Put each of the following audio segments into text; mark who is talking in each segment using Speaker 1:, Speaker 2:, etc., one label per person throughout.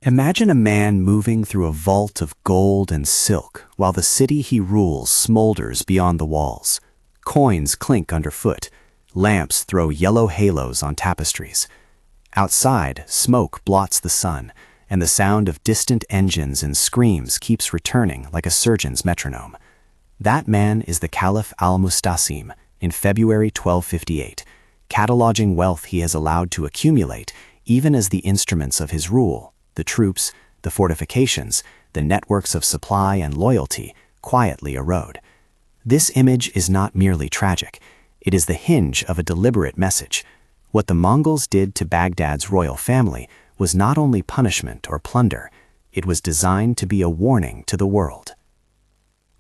Speaker 1: Imagine a man moving through a vault of gold and silk while the city he rules smolders beyond the walls. Coins clink underfoot, lamps throw yellow halos on tapestries. Outside, smoke blots the sun, and the sound of distant engines and screams keeps returning like a surgeon's metronome. That man is the Caliph al-Mustasim in February 1258, cataloging wealth he has allowed to accumulate even as the instruments of his rule, the troops, the fortifications, the networks of supply and loyalty, quietly erode. This image is not merely tragic, it is the hinge of a deliberate message. What the Mongols did to Baghdad's royal family was not only punishment or plunder, it was designed to be a warning to the world.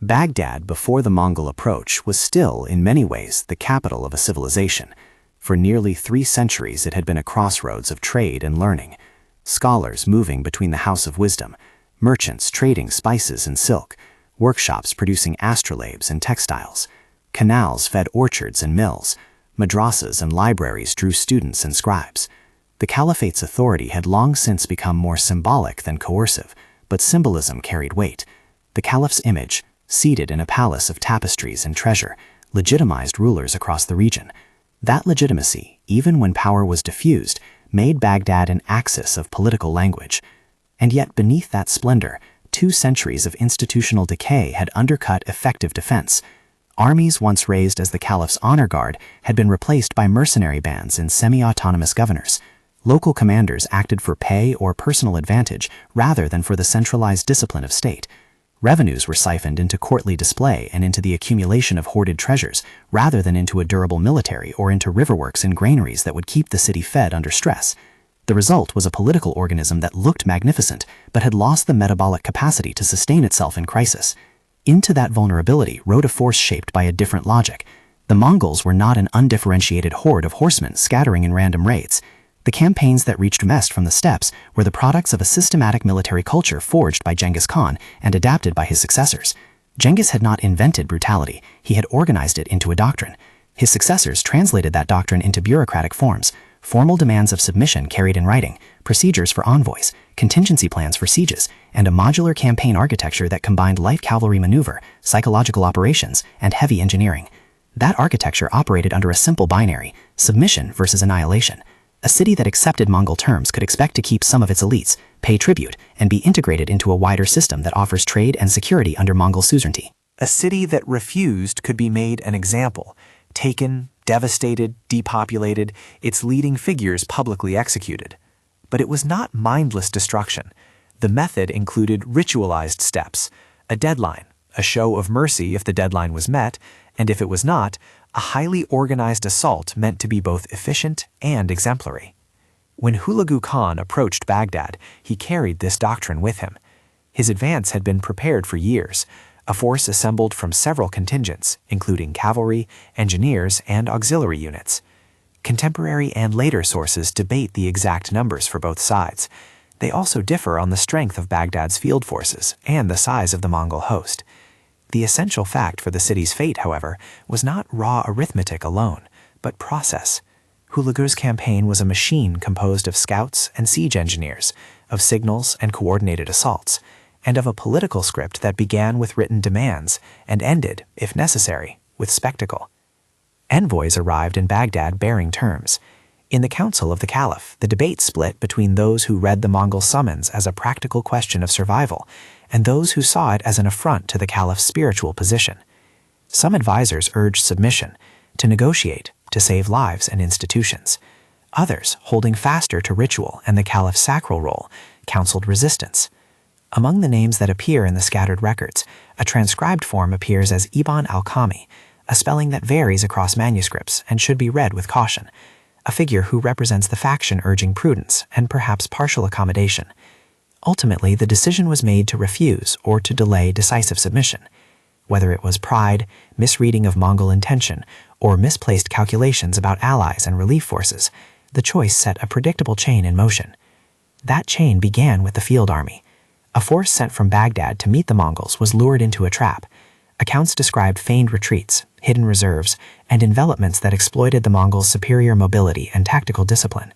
Speaker 1: Baghdad, before the Mongol approach, was still, in many ways, the capital of a civilization. For nearly 3 centuries it had been a crossroads of trade and learning. Scholars moving between the House of Wisdom, merchants trading spices and silk, workshops producing astrolabes and textiles, canals fed orchards and mills, madrasas and libraries drew students and scribes. The caliphate's authority had long since become more symbolic than coercive, but symbolism carried weight. The caliph's image, seated in a palace of tapestries and treasure, legitimized rulers across the region. That legitimacy, even when power was diffused, made Baghdad an axis of political language. And yet beneath that splendor, 2 centuries of institutional decay had undercut effective defense. Armies once raised as the caliph's honor guard had been replaced by mercenary bands and semi-autonomous governors. Local commanders acted for pay or personal advantage rather than for the centralized discipline of state. Revenues were siphoned into courtly display and into the accumulation of hoarded treasures, rather than into a durable military or into riverworks and granaries that would keep the city fed under stress. The result was a political organism that looked magnificent, but had lost the metabolic capacity to sustain itself in crisis. Into that vulnerability rode a force shaped by a different logic. The Mongols were not an undifferentiated horde of horsemen scattering in random raids. The campaigns that reached west from the steppes were the products of a systematic military culture forged by Genghis Khan and adapted by his successors. Genghis had not invented brutality, he had organized it into a doctrine. His successors translated that doctrine into bureaucratic forms, formal demands of submission carried in writing, procedures for envoys, contingency plans for sieges, and a modular campaign architecture that combined light cavalry maneuver, psychological operations, and heavy engineering. That architecture operated under a simple binary, submission versus annihilation. A city that accepted Mongol terms could expect to keep some of its elites, pay tribute, and be integrated into a wider system that offers trade and security under Mongol suzerainty.
Speaker 2: A city that refused could be made an example, taken, devastated, depopulated, its leading figures publicly executed. But it was not mindless destruction. The method included ritualized steps, a deadline, a show of mercy if the deadline was met, and if it was not, a highly organized assault meant to be both efficient and exemplary. When Hulagu Khan approached Baghdad, he carried this doctrine with him. His advance had been prepared for years, a force assembled from several contingents, including cavalry, engineers, and auxiliary units. Contemporary and later sources debate the exact numbers for both sides. They also differ on the strength of Baghdad's field forces and the size of the Mongol host. The essential fact for the city's fate, however, was not raw arithmetic alone, but process. Hulagu's campaign was a machine composed of scouts and siege engineers, of signals and coordinated assaults, and of a political script that began with written demands and ended, if necessary, with spectacle. Envoys arrived in Baghdad bearing terms. In the council of the Caliph, the debate split between those who read the Mongol summons as a practical question of survival and those who saw it as an affront to the Caliph's spiritual position. Some advisors urged submission, to negotiate, to save lives and institutions. Others, holding faster to ritual and the Caliph's sacral role, counseled resistance. Among the names that appear in the scattered records, a transcribed form appears as Ibn al-Qami, a spelling that varies across manuscripts and should be read with caution, a figure who represents the faction urging prudence and perhaps partial accommodation. Ultimately, the decision was made to refuse or to delay decisive submission. Whether it was pride, misreading of Mongol intention, or misplaced calculations about allies and relief forces, the choice set a predictable chain in motion. That chain began with the field army. A force sent from Baghdad to meet the Mongols was lured into a trap. Accounts described feigned retreats, hidden reserves, and envelopments that exploited the Mongols' superior mobility and tactical discipline.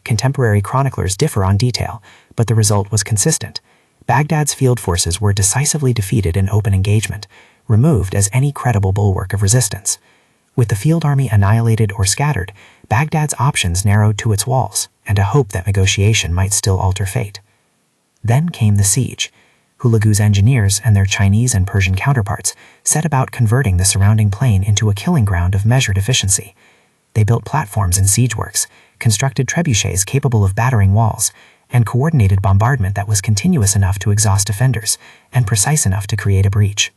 Speaker 2: Contemporary chroniclers differ on detail, but the result was consistent. Baghdad's field forces were decisively defeated in open engagement, removed as any credible bulwark of resistance. With the field army annihilated or scattered, Baghdad's options narrowed to its walls, and a hope that negotiation might still alter fate. Then came the siege. Hulagu's engineers and their Chinese and Persian counterparts set about converting the surrounding plain into a killing ground of measured efficiency. They built platforms and siege works, constructed trebuchets capable of battering walls, and coordinated bombardment that was continuous enough to exhaust defenders and precise enough to create a breach.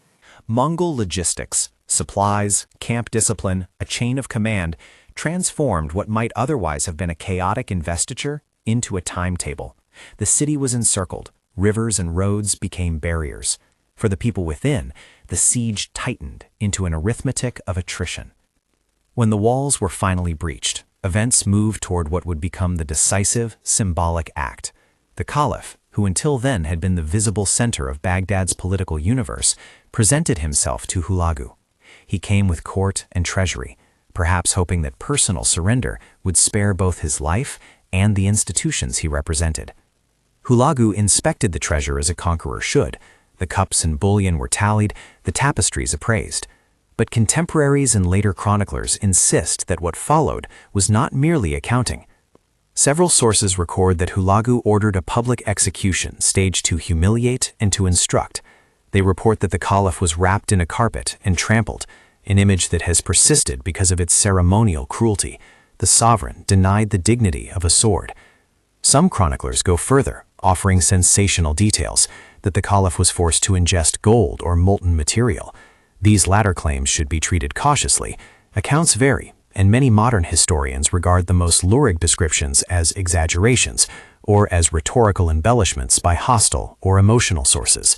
Speaker 3: Mongol logistics, supplies, camp discipline, a chain of command, transformed what might otherwise have been a chaotic investiture into a timetable. The city was encircled. Rivers and roads became barriers. For the people within, the siege tightened into an arithmetic of attrition. When the walls were finally breached, events moved toward what would become the decisive, symbolic act. The Caliph, who until then had been the visible center of Baghdad's political universe, presented himself to Hulagu. He came with court and treasury, perhaps hoping that personal surrender would spare both his life and the institutions he represented. Hulagu inspected the treasure as a conqueror should. The cups and bullion were tallied, the tapestries appraised. But contemporaries and later chroniclers insist that what followed was not merely accounting. Several sources record that Hulagu ordered a public execution staged to humiliate and to instruct. They report that the Caliph was wrapped in a carpet and trampled, an image that has persisted because of its ceremonial cruelty. The sovereign denied the dignity of a sword. Some chroniclers go further, offering sensational details that the Caliph was forced to ingest gold or molten material. These latter claims should be treated cautiously. Accounts vary, and many modern historians regard the most lurid descriptions as exaggerations or as rhetorical embellishments by hostile or emotional sources.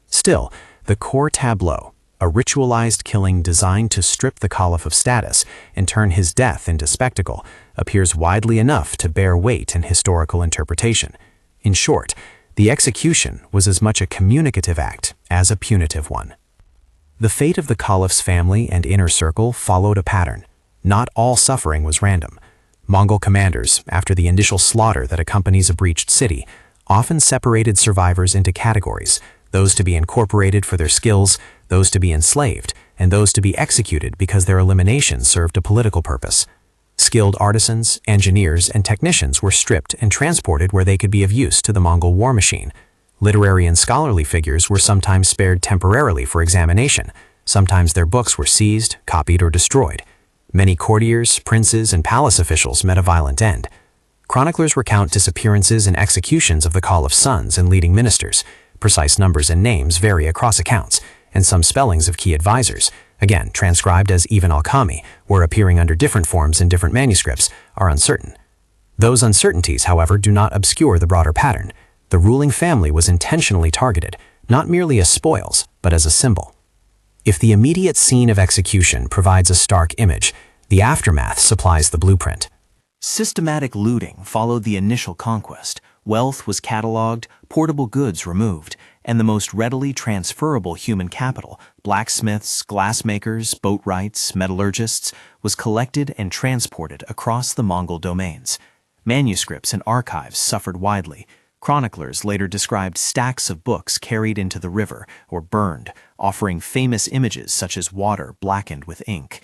Speaker 3: Still, the core tableau, a ritualized killing designed to strip the Caliph of status and turn his death into spectacle, appears widely enough to bear weight in historical interpretation. In short, the execution was as much a communicative act as a punitive one. The fate of the Caliph's family and inner circle followed a pattern. Not all suffering was random. Mongol commanders, after the initial slaughter that accompanies a breached city, often separated survivors into categories: those to be incorporated for their skills, those to be enslaved, and those to be executed because their elimination served a political purpose. Skilled artisans, engineers, and technicians were stripped and transported where they could be of use to the Mongol war machine. Literary and scholarly figures were sometimes spared temporarily for examination. Sometimes their books were seized, copied, or destroyed. Many courtiers, princes, and palace officials met a violent end. Chroniclers recount disappearances and executions of the Caliph's sons and leading ministers. Precise numbers and names vary across accounts, and some spellings of key advisors, again transcribed as Ibn al-Qami, or appearing under different forms in different manuscripts, are uncertain. Those uncertainties, however, do not obscure the broader pattern. The ruling family was intentionally targeted, not merely as spoils, but as a symbol. If the immediate scene of execution provides a stark image, the aftermath supplies the blueprint.
Speaker 2: Systematic looting followed the initial conquest. Wealth was cataloged, portable goods removed, and the most readily transferable human capital, blacksmiths, glassmakers, boatwrights, metallurgists, was collected and transported across the Mongol domains. Manuscripts and archives suffered widely. Chroniclers later described stacks of books carried into the river or burned, offering famous images such as water blackened with ink.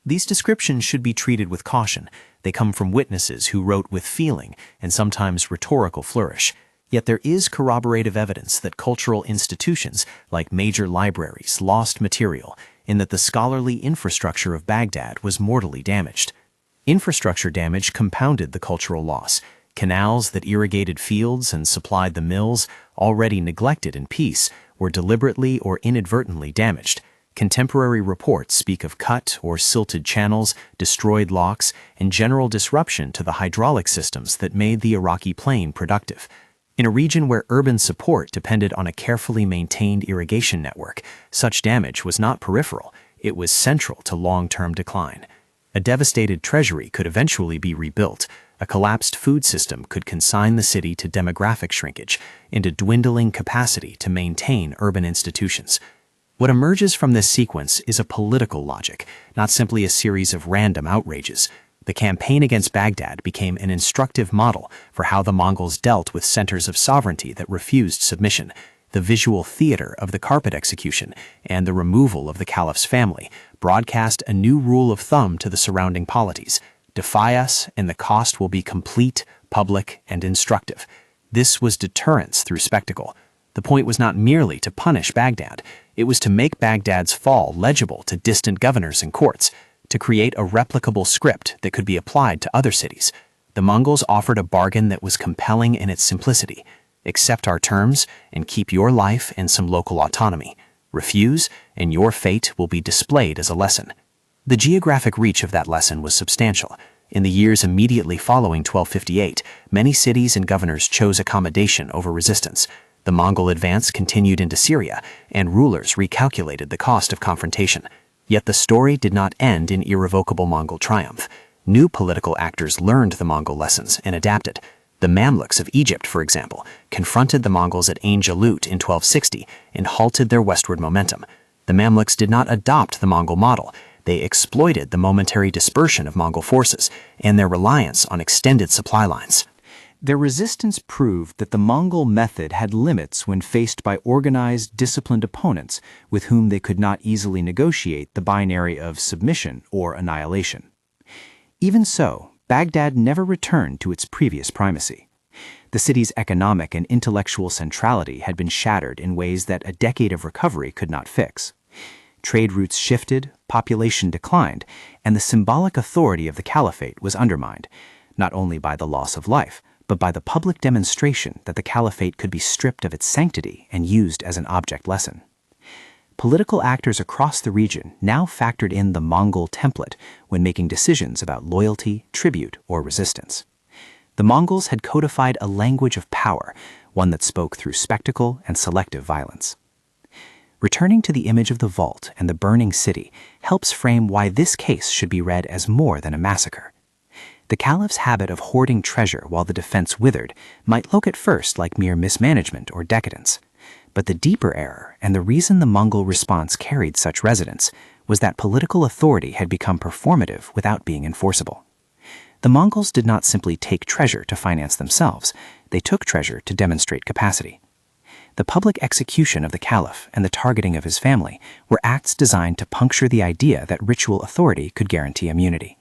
Speaker 2: These descriptions should be treated with caution. They come from witnesses who wrote with feeling and sometimes rhetorical flourish. Yet there is corroborative evidence that cultural institutions, like major libraries, lost material, in that the scholarly infrastructure of Baghdad was mortally damaged. Infrastructure damage compounded the cultural loss. Canals that irrigated fields and supplied the mills, already neglected in peace, were deliberately or inadvertently damaged. Contemporary reports speak of cut or silted channels, destroyed locks, and general disruption to the hydraulic systems that made the Iraqi plain productive. In a region where urban support depended on a carefully maintained irrigation network, such damage was not peripheral, it was central to long-term decline. A devastated treasury could eventually be rebuilt. A collapsed food system could consign the city to demographic shrinkage, into dwindling capacity to maintain urban institutions. What emerges from this sequence is a political logic, not simply a series of random outrages.
Speaker 1: The campaign against Baghdad became an instructive model for how the Mongols dealt with centers of sovereignty that refused submission. The visual theater of the carpet execution and the removal of the Caliph's family broadcast a new rule of thumb to the surrounding polities: defy us and the cost will be complete, public, and instructive. This was deterrence through spectacle. The point was not merely to punish Baghdad, it was to make Baghdad's fall legible to distant governors and courts, to create a replicable script that could be applied to other cities. The Mongols offered a bargain that was compelling in its simplicity: accept our terms and keep your life and some local autonomy. Refuse, and your fate will be displayed as a lesson. The geographic reach of that lesson was substantial. In the years immediately following 1258, many cities and governors chose accommodation over resistance. The Mongol advance continued into Syria, and rulers recalculated the cost of confrontation. Yet the story did not end in irrevocable Mongol triumph. New political actors learned the Mongol lessons and adapted. The Mamluks of Egypt, for example, confronted the Mongols at Ain Jalut in 1260 and halted their westward momentum. The Mamluks did not adopt the Mongol model. They exploited the momentary dispersion of Mongol forces and their reliance on extended supply lines.
Speaker 3: Their resistance proved that the Mongol method had limits when faced by organized, disciplined opponents with whom they could not easily negotiate the binary of submission or annihilation. Even so, Baghdad never returned to its previous primacy. The city's economic and intellectual centrality had been shattered in ways that a decade of recovery could not fix. Trade routes shifted, population declined, and the symbolic authority of the caliphate was undermined, not only by the loss of life, but by the public demonstration that the caliphate could be stripped of its sanctity and used as an object lesson. Political actors across the region now factored in the Mongol template when making decisions about loyalty, tribute, or resistance. The Mongols had codified a language of power, one that spoke through spectacle and selective violence. Returning to the image of the vault and the burning city helps frame why this case should be read as more than a massacre. The Caliph's habit of hoarding treasure while the defense withered might look at first like mere mismanagement or decadence. But the deeper error, and the reason the Mongol response carried such resonance, was that political authority had become performative without being enforceable. The Mongols did not simply take treasure to finance themselves, they took treasure to demonstrate capacity. The public execution of the Caliph and the targeting of his family were acts designed to puncture the idea that ritual authority could guarantee immunity.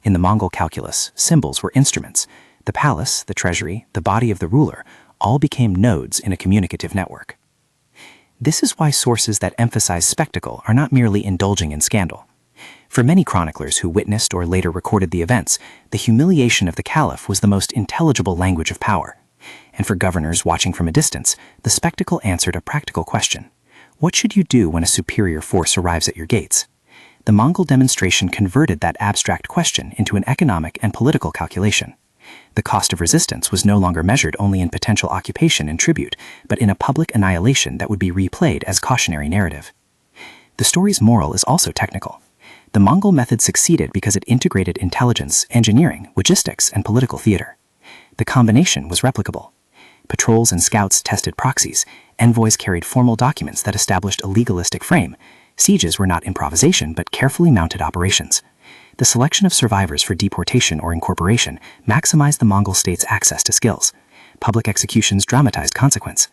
Speaker 3: In the Mongol calculus, symbols were instruments. The palace, the treasury, the body of the ruler all became nodes in a communicative network. This is why sources that emphasize spectacle are not merely indulging in scandal. For many chroniclers who witnessed or later recorded the events, the humiliation of the Caliph was the most intelligible language of power. And for governors watching from a distance, the spectacle answered a practical question: what should you do when a superior force arrives at your gates? The Mongol demonstration converted that abstract question into an economic and political calculation. The cost of resistance was no longer measured only in potential occupation and tribute, but in a public annihilation that would be replayed as cautionary narrative. The story's moral is also technical. The Mongol method succeeded because it integrated intelligence, engineering, logistics, and political theater. The combination was replicable. Patrols and scouts tested proxies, envoys carried formal documents that established a legalistic frame. Sieges were not improvisation but carefully mounted operations. The selection of survivors for deportation or incorporation maximized the Mongol state's access to skills. Public executions dramatized consequence.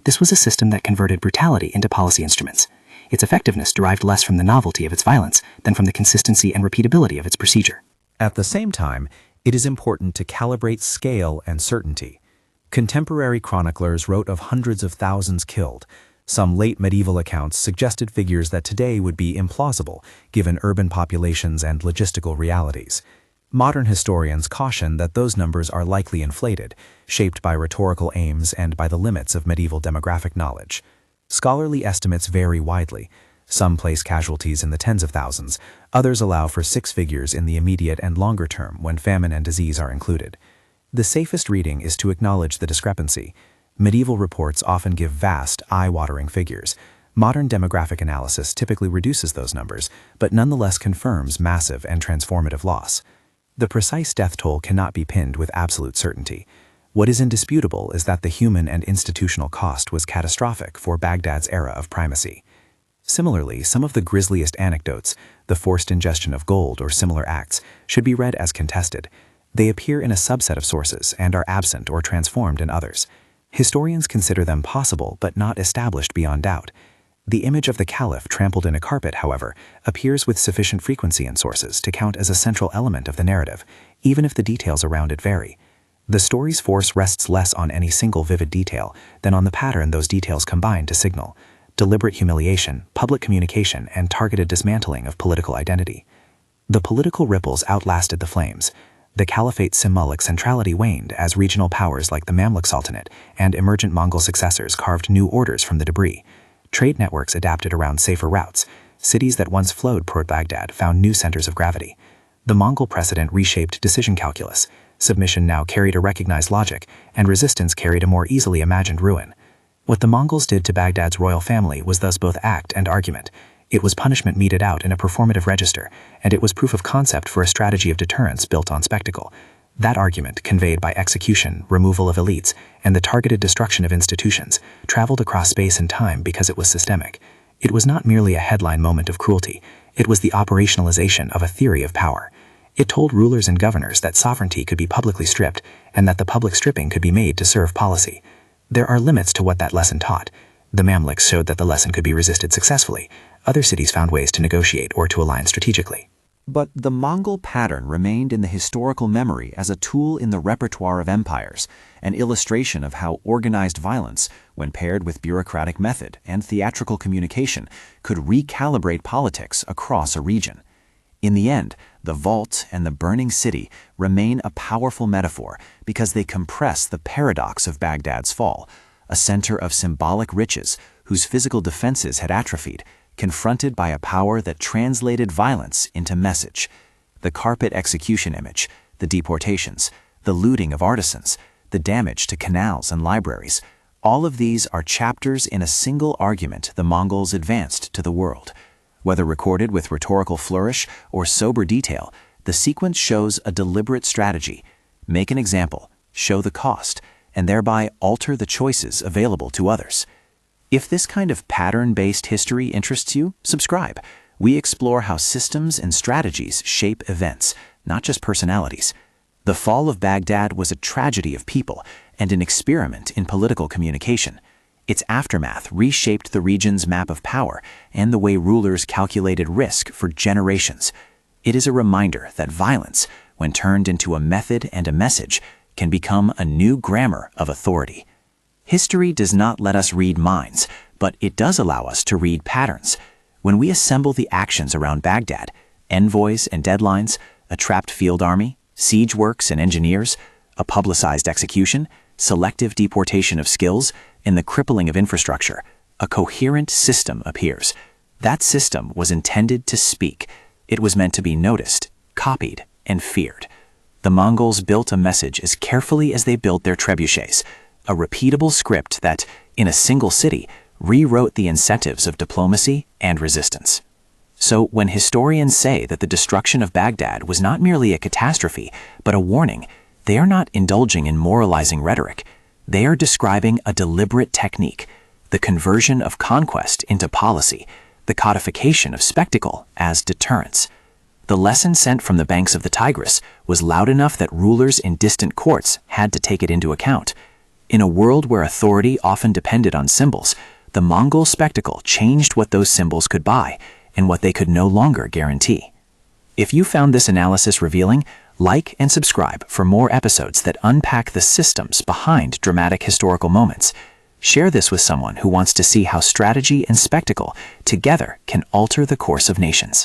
Speaker 3: This was a system that converted brutality into policy instruments. Its effectiveness derived less from the novelty of its violence than from the consistency and repeatability of its procedure.
Speaker 2: At the same time, it is important to calibrate scale and certainty. Contemporary chroniclers wrote of hundreds of thousands killed. Some late medieval accounts suggested figures that today would be implausible, given urban populations and logistical realities. Modern historians caution that those numbers are likely inflated, shaped by rhetorical aims and by the limits of medieval demographic knowledge. Scholarly estimates vary widely. Some place casualties in the tens of thousands, others allow for six figures in the immediate and longer term when famine and disease are included. The safest reading is to acknowledge the discrepancy. Medieval reports often give vast, eye-watering figures. Modern demographic analysis typically reduces those numbers, but nonetheless confirms massive and transformative loss. The precise death toll cannot be pinned with absolute certainty. What is indisputable is that the human and institutional cost was catastrophic for Baghdad's era of primacy. Similarly, some of the grisliest anecdotes, the forced ingestion of gold or similar acts, should be read as contested. They appear in a subset of sources and are absent or transformed in others. Historians consider them possible but not established beyond doubt. The image of the Caliph trampled in a carpet, however, appears with sufficient frequency in sources to count as a central element of the narrative, even if the details around it vary. The story's force rests less on any single vivid detail than on the pattern those details combine to signal: deliberate humiliation, public communication, and targeted dismantling of political identity. The political ripples outlasted the flames. The Caliphate's symbolic centrality waned as regional powers like the Mamluk Sultanate and emergent Mongol successors carved new orders from the debris. Trade networks adapted around safer routes. Cities that once flowed toward Baghdad found new centers of gravity. The Mongol precedent reshaped decision calculus. Submission now carried a recognized logic, and resistance carried a more easily imagined ruin. What the Mongols did to Baghdad's royal family was thus both act and argument. It was punishment meted out in a performative register, and it was proof of concept for a strategy of deterrence built on spectacle. That argument, conveyed by execution, removal of elites, and the targeted destruction of institutions, traveled across space and time because it was systemic. It was not merely a headline moment of cruelty, it was the operationalization of a theory of power. It told rulers and governors that sovereignty could be publicly stripped, and that the public stripping could be made to serve policy. There are limits to what that lesson taught. The Mamluks showed that the lesson could be resisted successfully. Other cities found ways to negotiate or to align strategically.
Speaker 3: But the Mongol pattern remained in the historical memory as a tool in the repertoire of empires, an illustration of how organized violence, when paired with bureaucratic method and theatrical communication, could recalibrate politics across a region. In the end, the vault and the burning city remain a powerful metaphor because they compress the paradox of Baghdad's fall, a center of symbolic riches whose physical defenses had atrophied, confronted by a power that translated violence into message. The carpet execution image, the deportations, the looting of artisans, the damage to canals and libraries, all of these are chapters in a single argument the Mongols advanced to the world. Whether recorded with rhetorical flourish or sober detail, the sequence shows a deliberate strategy: make an example, show the cost, and thereby alter the choices available to others. If this kind of pattern-based history interests you, subscribe. We explore how systems and strategies shape events, not just personalities. The fall of Baghdad was a tragedy of people and an experiment in political communication. Its aftermath reshaped the region's map of power and the way rulers calculated risk for generations. It is a reminder that violence, when turned into a method and a message, can become a new grammar of authority. History does not let us read minds, but it does allow us to read patterns. When we assemble the actions around Baghdad, envoys and deadlines, a trapped field army, siege works and engineers, a publicized execution, selective deportation of skills, and the crippling of infrastructure, a coherent system appears. That system was intended to speak. It was meant to be noticed, copied, and feared. The Mongols built a message as carefully as they built their trebuchets, a repeatable script that, in a single city, rewrote the incentives of diplomacy and resistance. So when historians say that the destruction of Baghdad was not merely a catastrophe, but a warning, they are not indulging in moralizing rhetoric. They are describing a deliberate technique, the conversion of conquest into policy, the codification of spectacle as deterrence. The lesson sent from the banks of the Tigris was loud enough that rulers in distant courts had to take it into account. In a world where authority often depended on symbols, the Mongol spectacle changed what those symbols could buy and what they could no longer guarantee. If you found this analysis revealing, like and subscribe for more episodes that unpack the systems behind dramatic historical moments. Share this with someone who wants to see how strategy and spectacle together can alter the course of nations.